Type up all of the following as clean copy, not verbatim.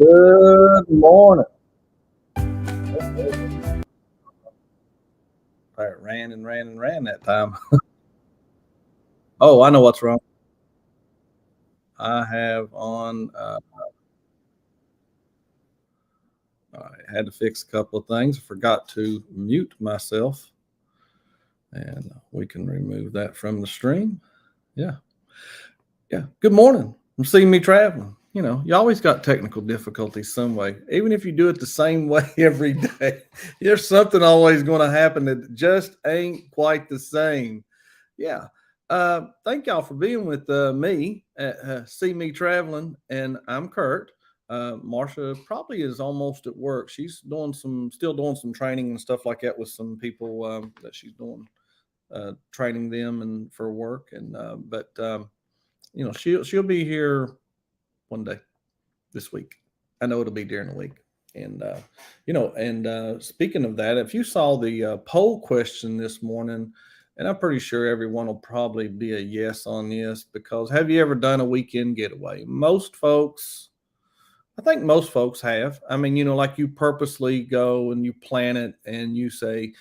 Good morning. I ran and ran and ran that time. Oh, I know what's wrong. I have on, I had to fix a couple of things. I forgot to mute myself, and we can remove that from the stream. Yeah. Yeah. Good morning from CME Traveling. You always got technical difficulties some way. Even if you do it the same way every day, there's something always going to happen that just ain't quite the same. Yeah. Thank y'all for being with me at See Me Traveling, and I'm Curt. Marsha probably is almost at work. She's still doing some training and stuff like that with some people that she's doing, training them and for work. But she'll be here one day this week. I know it'll be during the week. And speaking of that, if you saw the poll question this morning, and I'm pretty sure everyone will probably be a yes on this, because have you ever done a weekend getaway? I think most folks have. I mean, like you purposely go and you plan it and you say,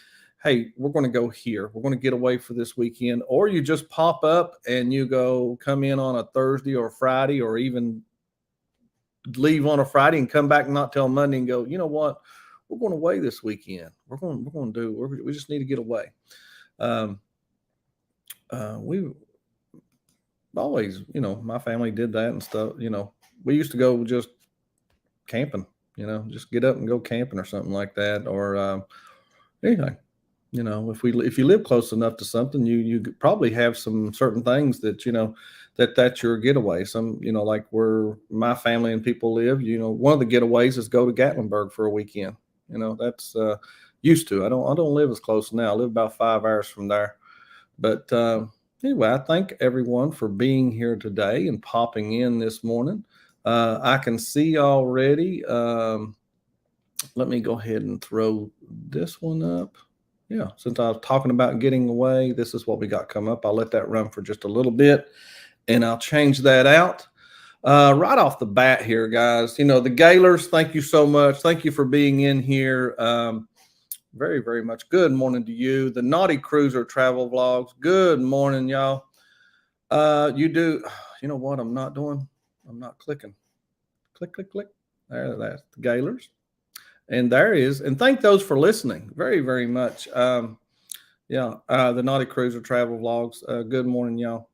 hey, we're going to go here. We're going to get away for this weekend. Or you just pop up and you come in on a Thursday or Friday, or even leave on a Friday and come back not till Monday and go, you know what? We're going away this weekend. We just need to get away. We always, my family did that and stuff. We used to go just camping, just get up and go camping or something like that, or anything. If you live close enough to something, you probably have some certain things that that's your getaway. Some, like where my family and people live. One of the getaways is go to Gatlinburg for a weekend. That's used to. I don't live as close now. I live about 5 hours from there. But anyway, I thank everyone for being here today and popping in this morning. I can see already. Let me go ahead and throw this one up. Yeah, since I was talking about getting away, this is what we got come up. I'll let that run for just a little bit, and I'll change that out. Right off the bat here, guys, the Gaylors, thank you so much. Thank you for being in here. Very, very much. Good morning to you. The Naughty Cruiser Travel Vlogs. Good morning, y'all. You know what I'm not doing? I'm not clicking. Click, click, click. That's the Gaylors. And there is, and thank those for listening very, very much. The Naughty Cruiser Travel Vlogs. Good morning, y'all.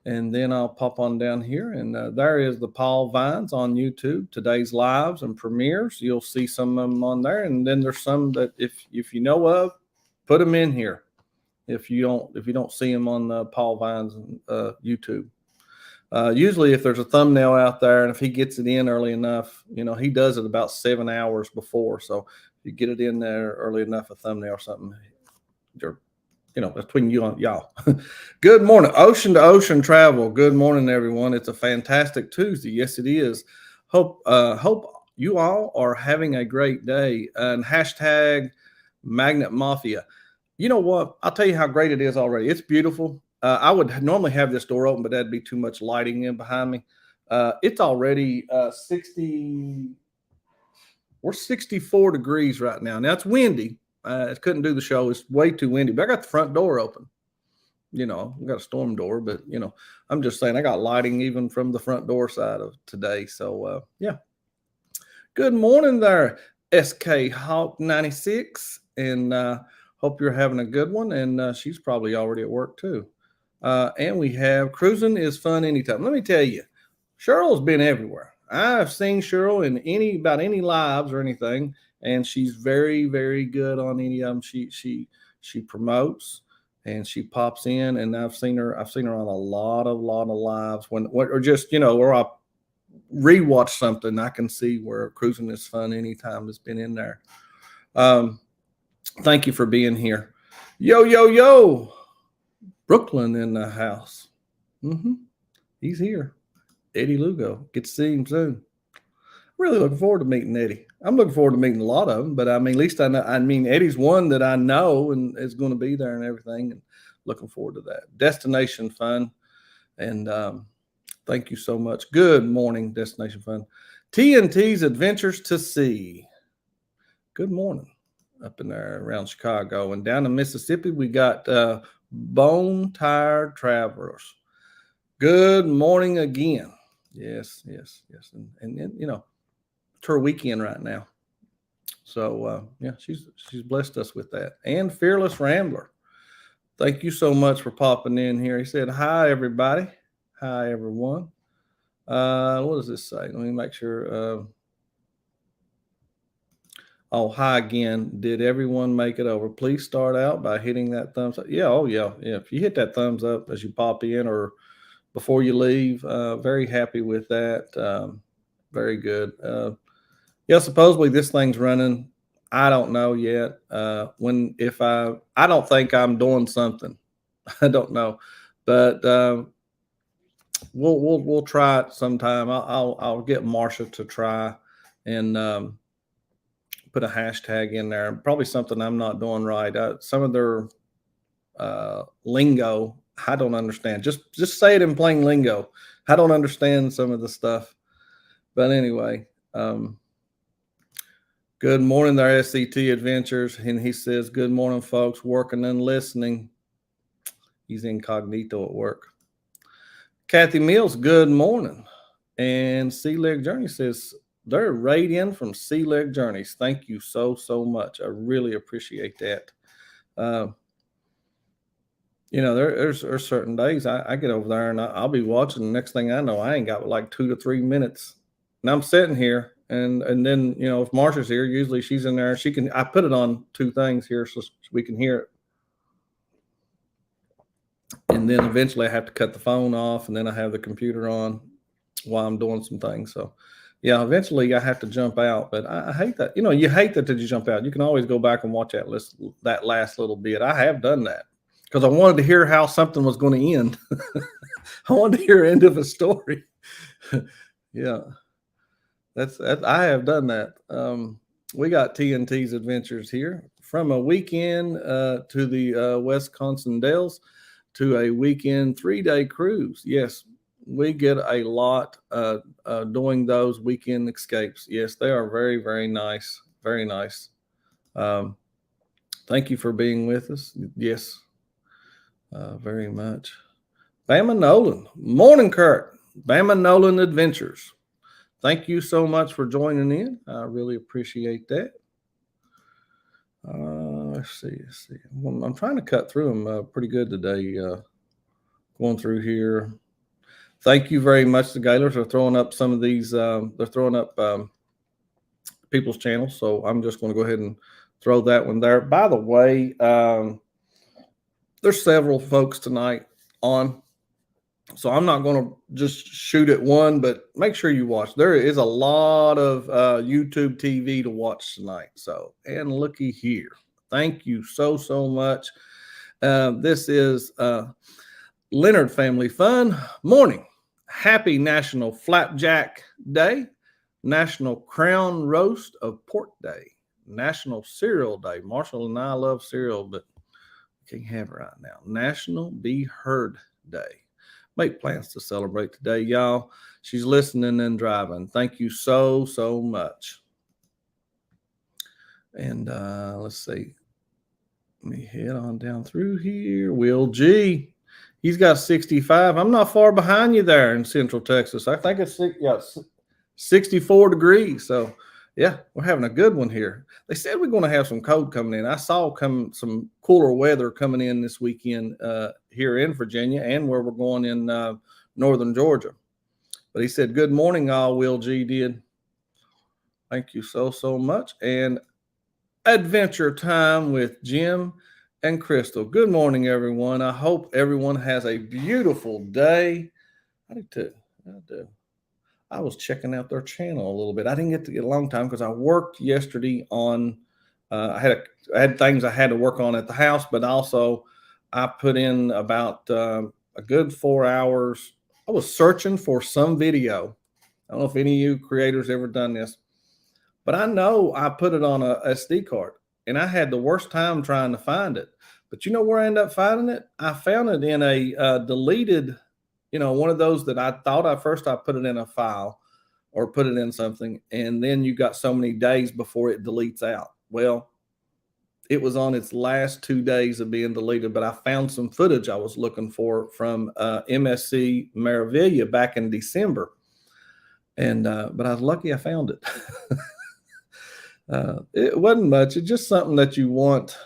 And then I'll pop on down here, and there is the Paul Vines on YouTube. Today's lives and premieres. You'll see some of them on there, and then there's some that if you know of, put them in here. If you don't see them on Paul Vines YouTube. Usually if there's a thumbnail out there, and if he gets it in early enough, he does it about 7 hours before. So if you get it in there early enough, a thumbnail or something, between you and y'all. Good morning. Ocean to ocean travel. Good morning, everyone. It's a fantastic Tuesday. Yes, it is. Hope you all are having a great day. And hashtag Magnet Mafia. You know what? I'll tell you how great it is already. It's beautiful. I would normally have this door open, but that'd be too much lighting in behind me. It's already 60. We're 64 degrees right now. Now it's windy. I couldn't do the show. It's way too windy, but I got the front door open. We got a storm door, but I'm just saying I got lighting even from the front door side of today. So yeah. Good morning there, SK Hawk 96, and hope you're having a good one. And she's probably already at work too. And we have cruising is fun anytime. Let me tell you, Cheryl's been everywhere. I've seen Cheryl in about any lives or anything, and she's very, very good on any of them. She promotes and she pops in, and I've seen her on a lot of lives or just where I rewatch something. I can see where cruising is fun anytime it's been in there. Thank you for being here. Yo. Brooklyn in the house. He's here. Eddie Lugo. Get to see him soon. Really looking forward to meeting Eddie. I'm looking forward to meeting a lot of them, but I mean, at least I know. I mean, Eddie's one that I know and is going to be there and everything, and looking forward to that. Destination Fun, and thank you so much. Good morning, Destination Fun. TNT's Adventures to Sea. Good morning up in there around Chicago. And down in Mississippi, we got Bone Tired Travelers. Good morning again. Yes. And you know, it's her weekend right now. So yeah, she's blessed us with that. And Fearless Rambler. Thank you so much for popping in here. He said, hi, everybody. Hi, everyone. What does this say? Let me make sure. Oh, hi again. Did everyone make it over? Please start out by hitting that thumbs up. Yeah. Oh, yeah. Yeah. If you hit that thumbs up as you pop in or before you leave, very happy with that. Very good. Yeah. Supposedly this thing's running. I don't know yet. I don't think I'm doing something. I don't know, but we'll try it sometime. I'll get Marsha to try and put a hashtag in there. Probably something I'm not doing right. Some of their lingo I don't understand. Just say it in plain lingo. I don't understand some of the stuff, but anyway. Good morning there, SCT Adventures. And he says, good morning, folks, working and listening. He's incognito at work. Kathy Mills, good morning. And Sea Leg Journey says, they're right in from Sea Leg Journeys. Thank you so much. I really appreciate that. You know, there's certain days I get over there and I'll be watching. The next thing I know, I ain't got like 2 to 3 minutes. And I'm sitting here. And then, you know, if Marsha's here, usually she's in there. I put it on 2 things here so we can hear it. And then eventually I have to cut the phone off and then I have the computer on while I'm doing some things. So yeah, eventually I have to jump out, but I hate that. You know, you hate that you jump out. You can always go back and watch that last little bit. I have done that because I wanted to hear how something was going to end. I wanted to hear the end of a story. Yeah. That's I have done that. We got TNT's Adventures here from a weekend to the Wisconsin Dells to a weekend 3-day cruise. Yes, we get a lot doing those weekend escapes. Yes, they are very, very nice. Very nice. Thank you for being with us. Yes, very much. Bama Nolan. Morning, Curt. Bama Nolan Adventures. Thank you so much for joining in. I really appreciate that. Let's see. Well, I'm trying to cut through them pretty good today. Going through here. Thank you very much. The Gaylors are throwing up some of these. They're throwing up people's channels. So I'm just going to go ahead and throw that one there. By the way, there's several folks tonight on. So I'm not going to just shoot at one, but make sure you watch. There is a lot of YouTube TV to watch tonight. So, and looky here. Thank you so much. This is Leonard Family Fun. Morning. Happy National Flapjack Day. National Crown Roast of Pork Day. National Cereal Day. Marshall and I love cereal, but can't have it right now. National Be Heard Day. Make plans to celebrate today, y'all. She's listening and driving. Thank you so much. And let's see. Let me head on down through here. Will G. He's got 65. I'm not far behind you there in Central Texas. I think it's 64 degrees. So, yeah, we're having a good one here. They said we're going to have some cold coming in. I saw some cooler weather coming in this weekend here in Virginia and where we're going in northern Georgia. But he said, good morning, all. Will G did. Thank you so much. And adventure time with Jim and Crystal. Good morning, everyone. I hope everyone has a beautiful day. I do too. I do. I was checking out their channel a little bit. I didn't get to get a long time because I worked yesterday on. I had things I had to work on at the house, but also I put in about a good 4 hours. I was searching for some video. I don't know if any of you creators ever done this, but I know I put it on a SD card, and I had the worst time trying to find it. But you know where I ended up finding it? I found it in a deleted. You know, one of those that I thought I put it in a file or put it in something, and then you got so many days before it deletes out. Well, it was on its last 2 days of being deleted, but I found some footage I was looking for from MSC Meraviglia back in December, and but I was lucky I found it. It wasn't much. It's just something that you want.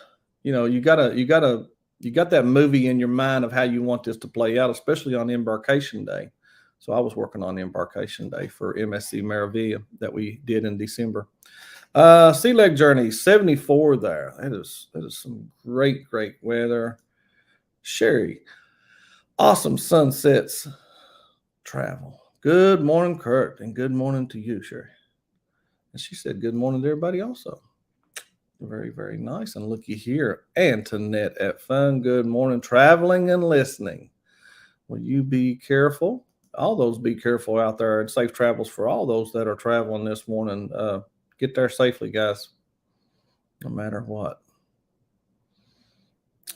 You got that movie in your mind of how you want this to play out, especially on Embarkation Day. So I was working on Embarkation Day for MSC Meraviglia that we did in December. Sea Leg Journey 74 there. That is some great weather. Sherry, awesome sunsets travel. Good morning, Curt, and good morning to you, Sherry. And she said good morning to everybody also. Very nice. And looky here, Antoinette at Fun. Good morning, traveling and listening. Will you be careful? All those be careful out there, and safe travels for all those that are traveling this morning. Get there safely, guys, no matter what.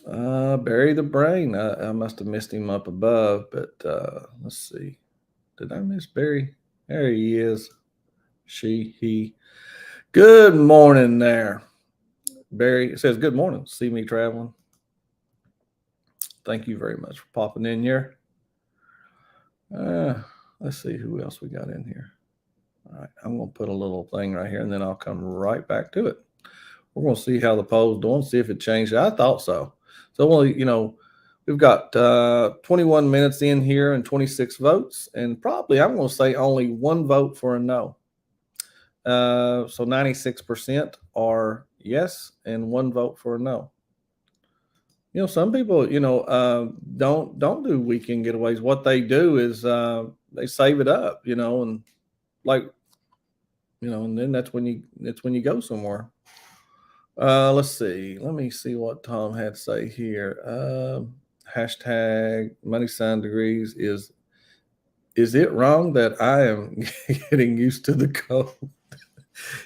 Barry the Brain. I must have missed him up above, but let's see. Did I miss Barry? There he is. He. Good morning there. Barry says, good morning. CME Traveling. Thank you very much for popping in here. Let's see who else we got in here. All right, I'm going to put a little thing right here, and then I'll come right back to it. We're going to see how the poll's doing, see if it changed. I thought so. So, well, we've got 21 minutes in here and 26 votes, and probably I'm going to say only one vote for a no. So 96% are yes, and one vote for a no. Some people, don't do weekend getaways. What they do is they save it up, and and then that's when you go somewhere. Let's see. Let me see what Tom had to say here. Hashtag money sign degrees is it wrong that I am getting used to the cold?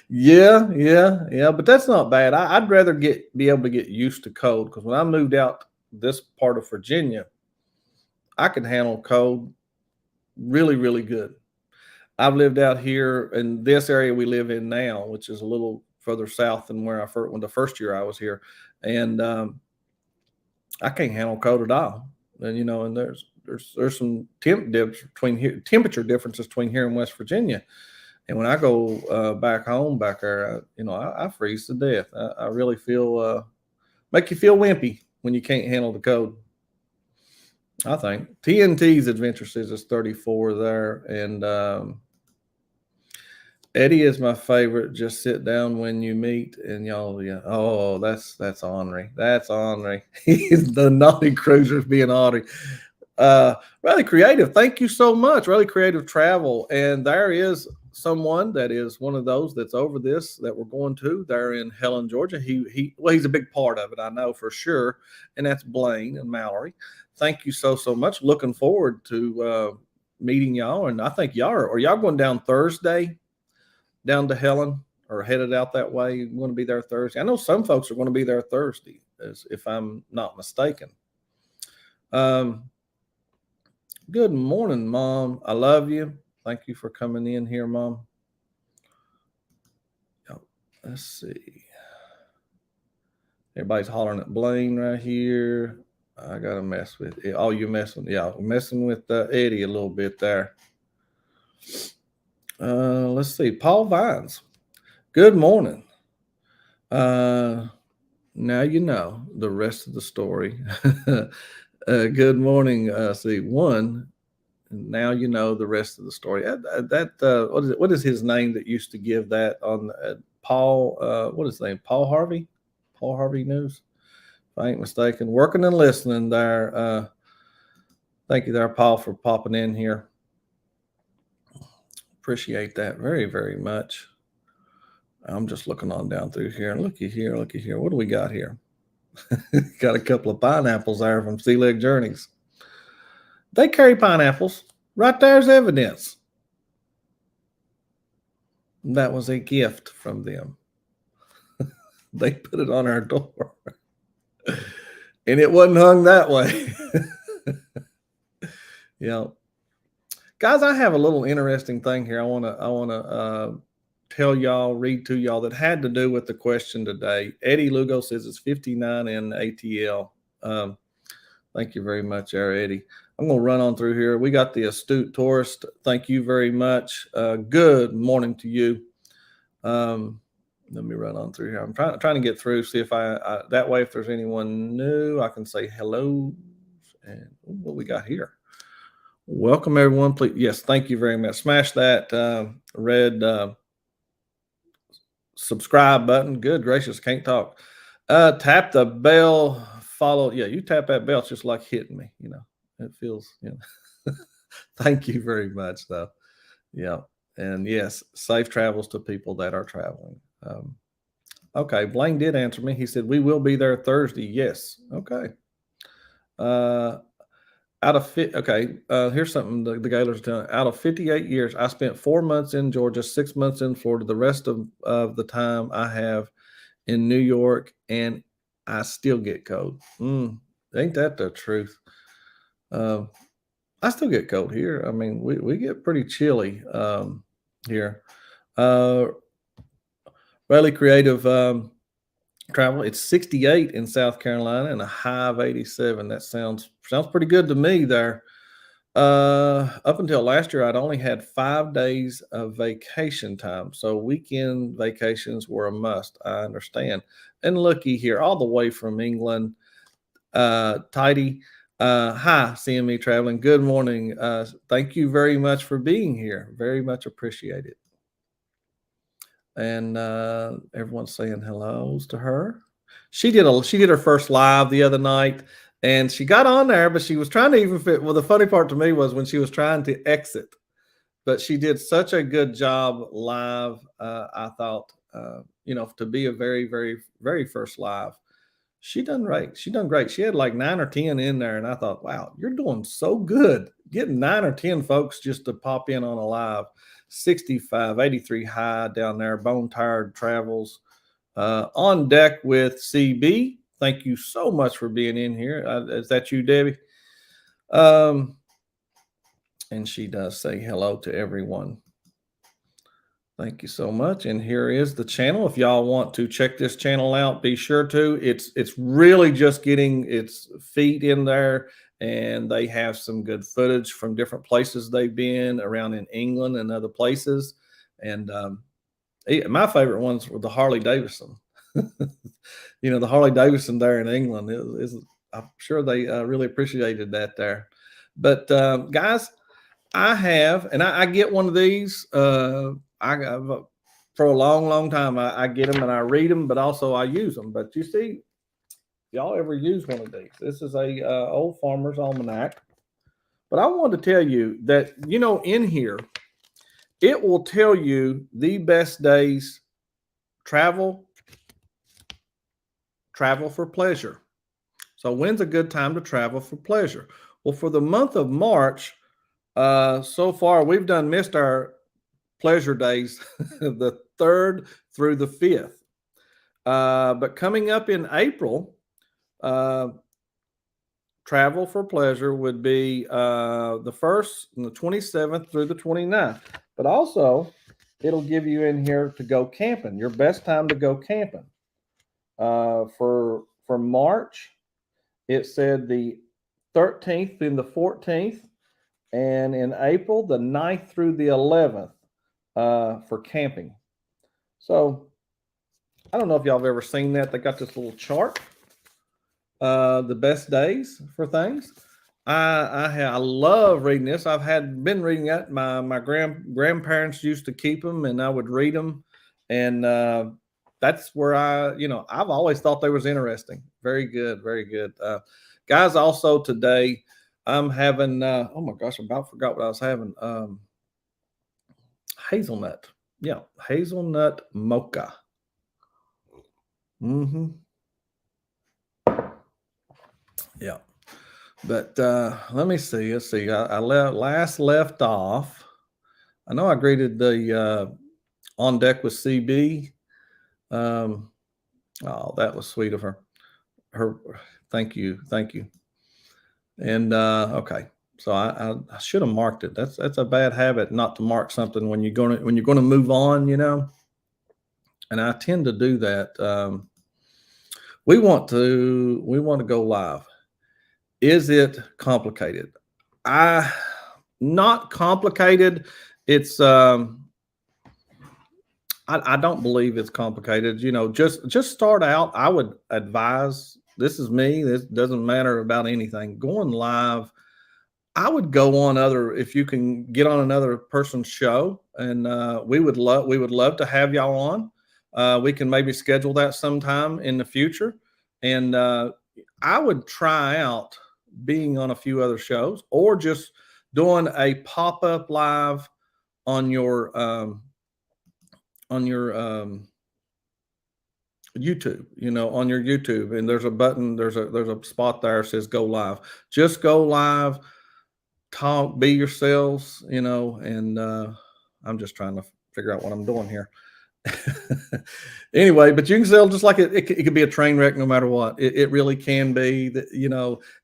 Yeah, but that's not bad. I'd rather be able to get used to cold, because when I moved out this part of Virginia, I could handle cold really good. I've lived out here in this area we live in now, which is a little further south than where when the first year I was here, and I can't handle cold at all. And and there's some temperature differences between here and West Virginia. And when I go back home back there, I freeze to death. I really feel make you feel wimpy when you can't handle the cold. I think TNT's Adventure says it's 34 there, and Eddie is my favorite. Just sit down when you meet, and y'all, yeah. Oh, that's Henri. That's Henri. He's the naughty cruisers being Henri. Really creative. Thank you so much. Really creative travel. And there is someone that is one of those that's over this that we're going to there in Helen, Georgia. He's a big part of it, I know for sure. And that's Blaine and Mallory. Thank you so much. Looking forward to meeting y'all. And I think are y'all going down Thursday down to Helen, or headed out that way? You're going to be there Thursday. I know some folks are going to be there Thursday, if I'm not mistaken. Good morning, Mom. I love you. Thank you for coming in here, Mom. Let's see. Everybody's hollering at Blaine right here. I got to mess with it. Oh, you're messing with Eddie a little bit there. Let's see. Paul Vines. Good morning. Now you know the rest of the story. Good morning. One. Now you know the rest of the story. What is his name that used to give that on Paul? What is his name? Paul Harvey. Paul Harvey News. If I ain't mistaken. Working and listening there. Thank you there, Paul, for popping in here. Appreciate that very much. I'm just looking on down through here. Looky here. What do we got here? Got a couple of pineapples there from Sea Leg Journeys. They carry pineapples. Right there's evidence. That was a gift from them. They put it on our door. And it wasn't hung that way. Yeah. Guys, I have a little interesting thing here. I want to tell y'all, read to y'all that had to do with the question today. Eddie Lugo says it's 59 in ATL. Thank you very much, Eddie. I'm going to run on through here. We got the astute tourist. Thank you very much. Good morning to you. Let me run on through here. I'm trying to get through. See if I that way, if there's anyone new, I can say hello. And what we got here? Welcome everyone. Please, yes, thank you very much. Smash that red subscribe button. Good gracious, can't talk. Tap the bell. Follow. Yeah, you tap that bell. It's just like hitting me. It feels. Thank you very much, though. Yeah, and yes, safe travels to people that are traveling. Okay, Blaine did answer me. He said we will be there Thursday. Yes. Okay. Here's something the Gaylor's done. Out of 58 years, I spent 4 months in Georgia, 6 months in Florida. The rest of the time I have in New York, and I still get cold. Ain't that the truth? I still get cold here. I mean, we get pretty chilly here. Really creative travel. It's 68 in South Carolina and a high of 87. That sounds pretty good to me there. Up until last year, I'd only had 5 days of vacation time, so weekend vacations were a must. I understand. And looky here, all the way from England, Tidy. Hi, CME Traveling. Good morning. Thank you very much for being here. Very much appreciated. And everyone's saying hellos to her. She did her first live the other night, and she got on there, but she was trying to even fit. Well, the funny part to me was when she was trying to exit, but she did such a good job live. I thought, to be a very, very, very first live, she done great. She done great. She had like 9 or 10 in there, and I thought, wow, you're doing so good. Getting 9 or 10 folks just to pop in on a live. 65, 83 high down there. Bone Tired Travels. On deck with CB. Thank you so much for being in here. Is that you, Debbie? And she does say hello to everyone. Thank you so much. And here is the channel. If y'all want to check this channel out, be sure to. It's really just getting its feet in there, and they have some good footage from different places they've been around in England and other places. And my favorite ones were the Harley Davidson. The Harley Davidson there in England I'm sure they really appreciated that there. But guys, I have, and I get one of these. I got for a long, long time. I get them and I read them, but also I use them. But you see, y'all ever use one of these? This is a Old Farmer's Almanac. But I wanted to tell you that in here, it will tell you the best days travel for pleasure. So when's a good time to travel for pleasure? Well, for the month of March, so far we've missed our pleasure days the 3rd through the 5th. But coming up in April, travel for pleasure would be the 1st and the 27th through the 29th. But also, it'll give you in here to go camping, your best time to go camping. For March, it said the 13th and the 14th, and in April, the 9th through the 11th for camping. So I don't know if y'all have ever seen that. They got this little chart, the best days for things. I love reading this. I've been reading that. My grandparents used to keep them, and I would read them, and that's where I've always thought they was interesting. Very good, very good. Guys, also today I'm having, oh my gosh, I about forgot what I was having. Hazelnut. Yeah, hazelnut mocha. Yeah. But let me see. Let's see. I left off. I know I greeted the on deck with CB. Oh, that was sweet of her. Thank you. And okay. So I should have marked it. That's a bad habit not to mark something when you're gonna move on, And I tend to do that. We want to go live. Is it complicated? I Not complicated. It's I don't believe it's complicated. Just start out. I would advise. This is me. This doesn't matter about anything. Going live, I would go on other if you can get on another person's show, and we would love to have y'all on. We can maybe schedule that sometime in the future, and I would try out being on a few other shows or just doing a pop up live on your YouTube, on your YouTube, and there's a button, there's a spot there that says go live. Just go live, talk, be yourselves, and I'm just trying to figure out what I'm doing here. Anyway, but you can sell just like it could be a train wreck no matter what. It really can be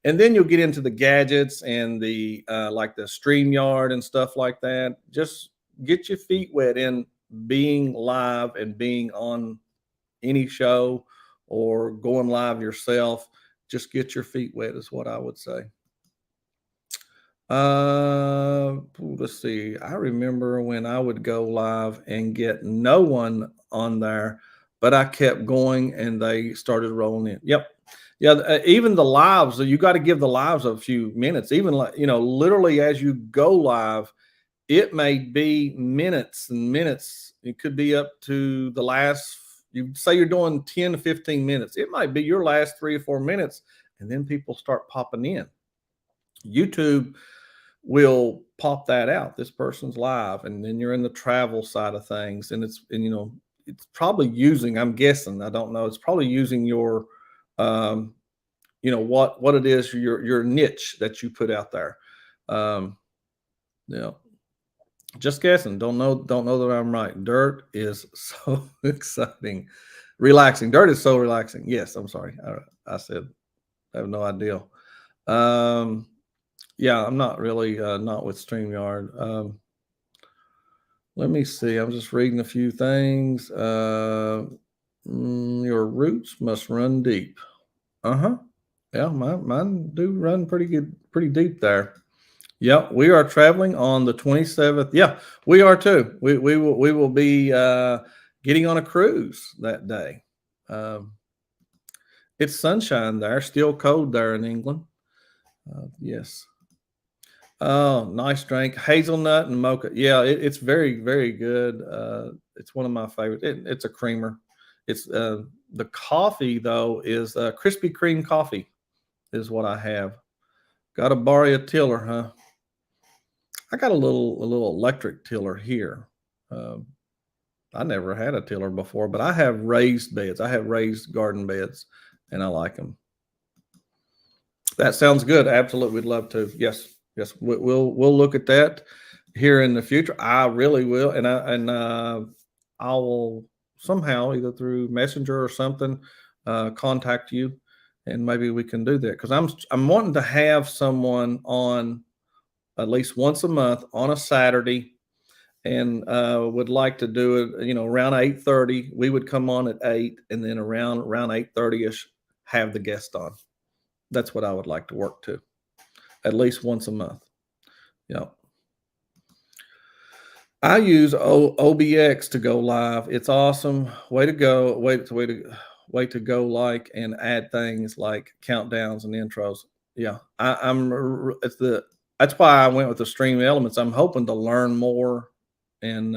and then you'll get into the gadgets and the like the StreamYard and stuff like that. Just get your feet wet in being live and being on any show or going live yourself. Just get your feet wet is what I would say. Let's see. I remember when I would go live and get no one on there, but I kept going and they started rolling in. Yep. Yeah. Even the lives, you got to give the lives a few minutes, even like, literally as you go live, it may be minutes and minutes. It could be up to the last, you say you're doing 10 to 15 minutes. It might be your last 3 or 4 minutes. And then people start popping in. YouTube will pop that out. This person's live, and then you're in the travel side of things, and it's probably using. I'm guessing. I don't know. It's probably using your, what it is your niche that you put out there. Yeah, just guessing. Don't know that I'm right. Dirt is so exciting, relaxing. Dirt is so relaxing. Yes, I'm sorry. I said I have no idea. Yeah, I'm not really not with StreamYard. Let me see. I'm just reading a few things. Your roots must run deep. Uh-huh. Yeah, mine do run pretty deep there. Yep, we are traveling on the 27th. Yeah, we are too. We will be getting on a cruise that day. It's sunshine there, still cold there in England. Yes. Oh, nice drink. Hazelnut and mocha. Yeah, it's very, very good. It's one of my favorites. It's a creamer. It's the coffee though is Krispy Kreme coffee is what I have. Got to borrow a tiller, huh? I got a little electric tiller here. Um, I never had a tiller before, but I have raised beds. I have raised garden beds, and I like them. That sounds good. Absolutely, we'd love to. Yes, yes, we'll look at that here in the future. I really will, I will somehow either through Messenger or something contact you, and maybe we can do that because I'm wanting to have someone on at least once a month on a Saturday, and would like to do it. Around 8:30. We would come on at 8, and then around 8:30 ish, have the guest on. That's what I would like to work to, at least once a month. Yeah. I use OBX to go live. It's awesome. Way to go. Way to go like and add things like countdowns and intros. Yeah. That's why I went with the stream elements. I'm hoping to learn more and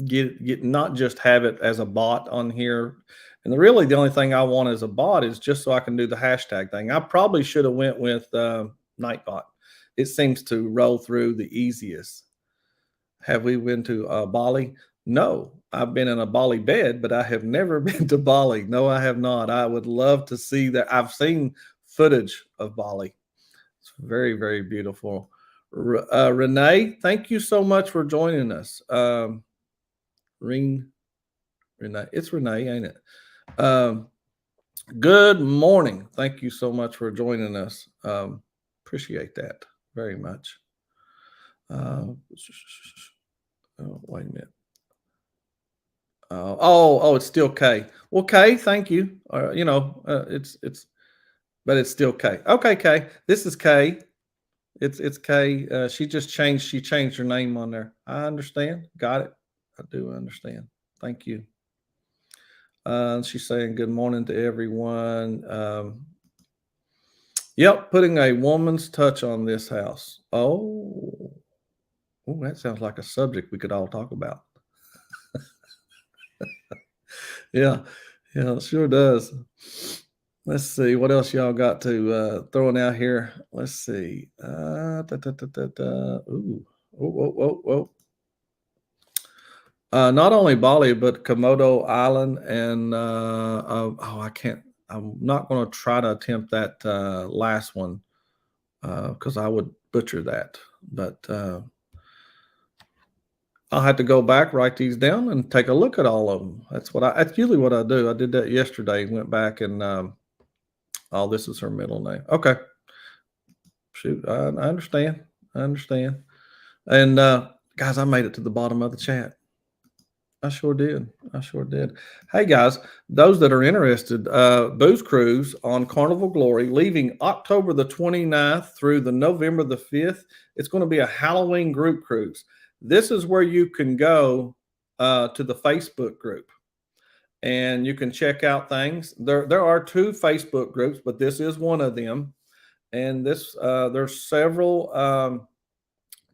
get not just have it as a bot on here. And the only thing I want as a bot is just so I can do the hashtag thing. I probably should have went with Nightbot. It seems to roll through the easiest. Have we been to Bali? No, I've been in a Bali bed, but I have never been to Bali. No, I have not. I would love to see that. I've seen footage of Bali. It's very, very beautiful. Renee, thank you so much for joining us. Renee, it's Renee, ain't it? Good morning. Thank you so much for joining us. Appreciate that. very much. Oh, wait a minute. It's still K. Well, K, thank you. But it's still K. Okay, K. This is K. It's K. She changed her name on there. I understand. Got it. I do understand. Thank you. She's saying good morning to everyone. Yep, putting a woman's touch on this house. That sounds like a subject we could all talk about. Yeah, yeah, it sure does. Let's see what else y'all got to throwing out here. Let's see. Ooh, whoa. Not only Bali, but Komodo Island and I can't. I'm not going to try to attempt that last one because I would butcher that. But I'll have to go back, write these down, and take a look at all of them. That's usually what I do. I did that yesterday. Went back and this is her middle name. Okay, shoot, I understand. I understand. And guys, I made it to the bottom of the chat. I sure did. Hey guys, those that are interested, Booze Cruise on Carnival Glory leaving October the 29th through the November the 5th. It's going to be a Halloween group cruise. This is where you can go to the Facebook group and you can check out things. There are 2 Facebook groups, but this is one of them. And there's several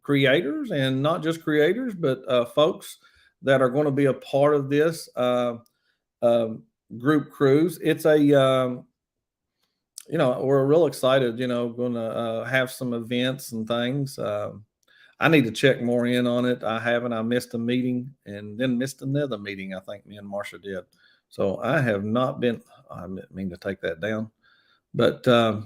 creators, and not just creators, but folks that are going to be a part of this group cruise. It's we're real excited, going to have some events and things. I need to check more in on it. I missed a meeting and then missed another meeting. I think me and Marsha did. So I have not been, I mean to take that down, but I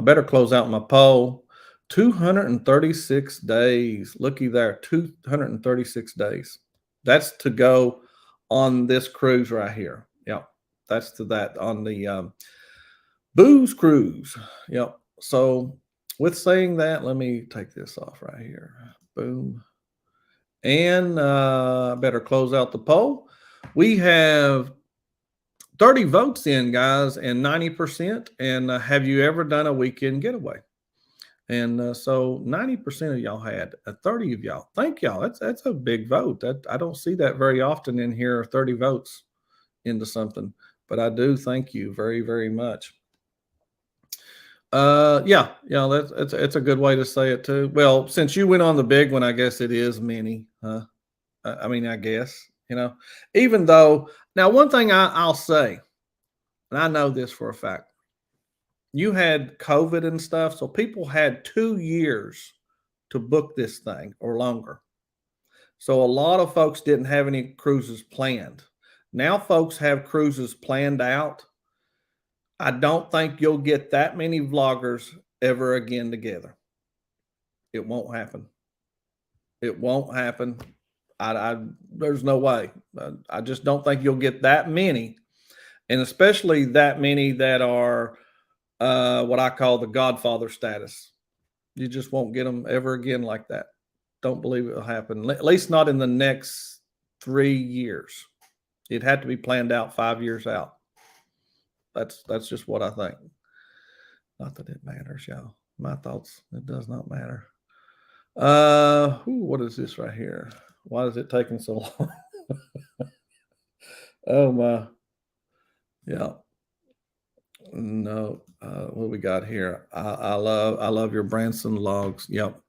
better close out my poll. 236 days. Looky there, 236 days. That's to go on this cruise right here. Yep. That's to that on the Booze Cruise. Yep. So with saying that, let me take this off right here. Boom. And I better close out the poll. We have 30 votes in, guys, and 90%. And have you ever done a weekend getaway? And so 90% of y'all had 30 of y'all. Thank y'all. That's a big vote. I don't see that very often in here. 30 votes into something, but I do thank you very, very much. It's a good way to say it too. Well, since you went on the big one, I guess it is many. I guess even though now one thing I'll say, and I know this for a fact. You had COVID and stuff, so people had 2 years to book this thing or longer. So a lot of folks didn't have any cruises planned. Now folks have cruises planned out. I don't think you'll get that many vloggers ever again together. It won't happen. It won't happen. There's no way. I just don't think you'll get that many, and especially that many that are what I call the Godfather status. You just won't get them ever again like that. Don't believe it will happen. At least not in the next 3 years. It had to be planned out 5 years out. That's just what I think. Not that it matters, y'all. My thoughts. It does not matter. What is this right here? Why is it taking so long? Oh my. Yeah. No, what we got here? I love your Branson logs. Yep,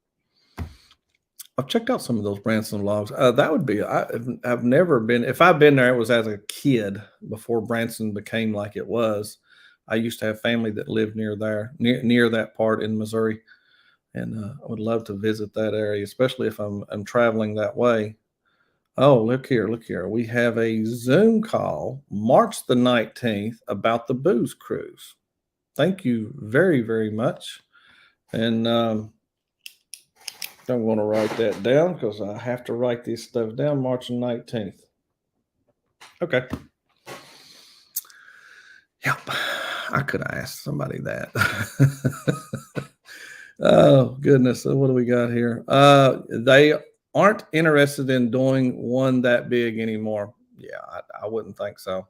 I've checked out some of those Branson logs. That would be. I've never been. If I've been there, it was as a kid before Branson became like it was. I used to have family that lived near there, near that part in Missouri, and I would love to visit that area, especially if I'm traveling that way. Oh, look here. We have a Zoom call March the 19th about the Booze Cruise. Thank you very, very much. And I'm going to write that down because I have to write this stuff down March the 19th. Okay. Yep. I could have asked somebody that. Oh goodness. So what do we got here? They aren't interested in doing one that big anymore. Yeah, I wouldn't think so.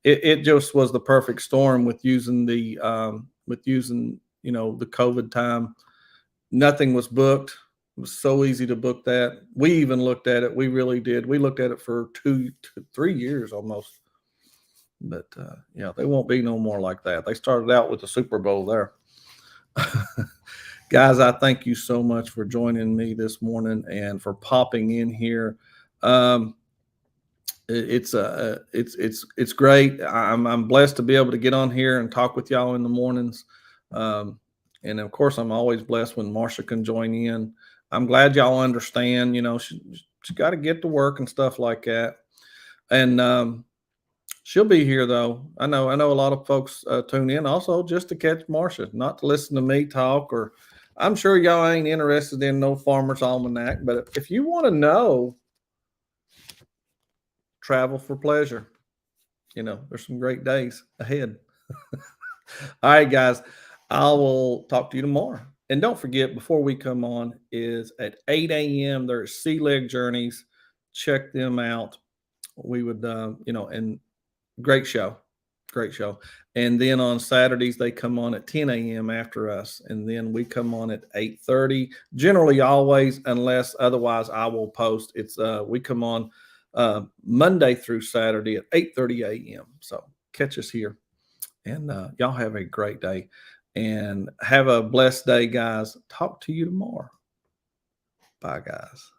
It just was the perfect storm with using the COVID time. Nothing was booked. It was so easy to book that. We even looked at it. We really did. We looked at it for 3 years almost. But yeah, they won't be no more like that. They started out with the Super Bowl there. Guys, I thank you so much for joining me this morning and for popping in here. Um, it's great. I'm blessed to be able to get on here and talk with y'all in the mornings. Um, and of course, I'm always blessed when Marsha can join in. I'm glad y'all understand. She got to get to work and stuff like that. And she'll be here though. I know a lot of folks tune in also just to catch Marsha, not to listen to me talk. Or I'm sure y'all ain't interested in no Farmer's Almanac, but if you want to know, travel for pleasure. There's some great days ahead. All right, guys, I will talk to you tomorrow. And don't forget, before we come on, is at 8 a.m. There's Sea Leg Journeys. Check them out. We would, and great show. Great show. And then on Saturdays, they come on at 10 a.m. after us. And then we come on at 8:30. Generally, always, unless otherwise, I will post. We come on Monday through Saturday at 8:30 a.m. So catch us here. And y'all have a great day. And have a blessed day, guys. Talk to you tomorrow. Bye, guys.